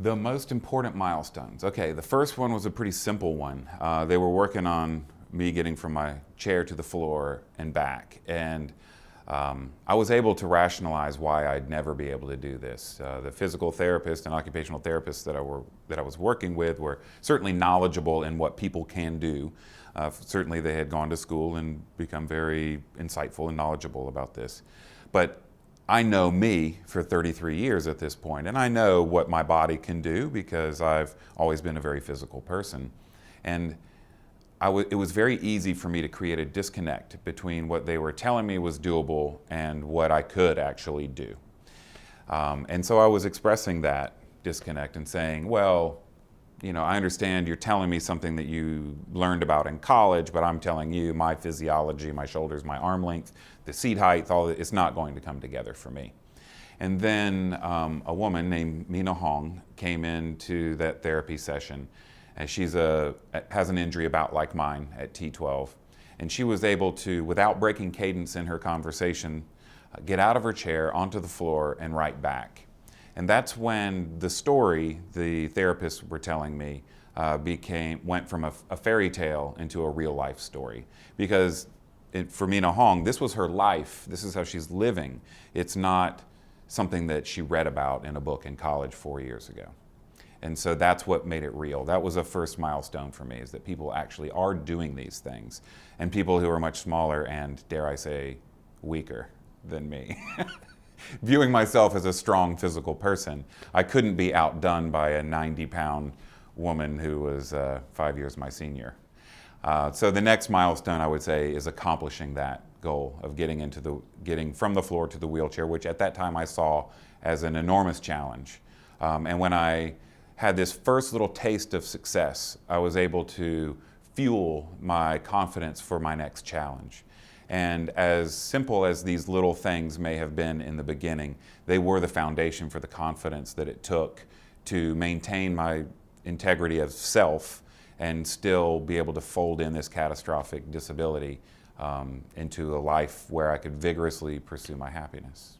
The most important milestones. Okay, the first one was a pretty simple one. They were working on me getting from my chair to the floor and back. And I was able to rationalize why I'd never be able to do this. The physical therapist and occupational therapists that I was working with were certainly knowledgeable in what people can do. Certainly they had gone to school and become very insightful and knowledgeable about this. But I know me for 33 years at this point, and I know what my body can do because I've always been a very physical person. And it was very easy for me to create a disconnect between what they were telling me was doable and what I could actually do. And so I was expressing that disconnect and saying, well, I understand you're telling me something that you learned about in college, but I'm telling you my physiology, my shoulders, my arm length, the seat height, all that, it's not going to come together for me. And then a woman named Minna Hong came into that therapy session, and has an injury about like mine at T12. And she was able to, without breaking cadence in her conversation, get out of her chair, onto the floor, and right back. And that's when the story the therapists were telling me went from a fairy tale into a real life story. Because for Minna Hong, this was her life. This is how she's living. It's not something that she read about in a book in college 4 years ago. And so that's what made it real. That was a first milestone for me, is that people actually are doing these things. And people who are much smaller and, dare I say, weaker than me. Viewing myself as a strong physical person, I couldn't be outdone by a 90-pound woman who was 5 years my senior. So the next milestone, I would say, is accomplishing that goal of getting from the floor to the wheelchair, which at that time I saw as an enormous challenge. And when I had this first little taste of success, I was able to fuel my confidence for my next challenge. And as simple as these little things may have been in the beginning, they were the foundation for the confidence that it took to maintain my integrity of self and still be able to fold in this catastrophic disability into a life where I could vigorously pursue my happiness.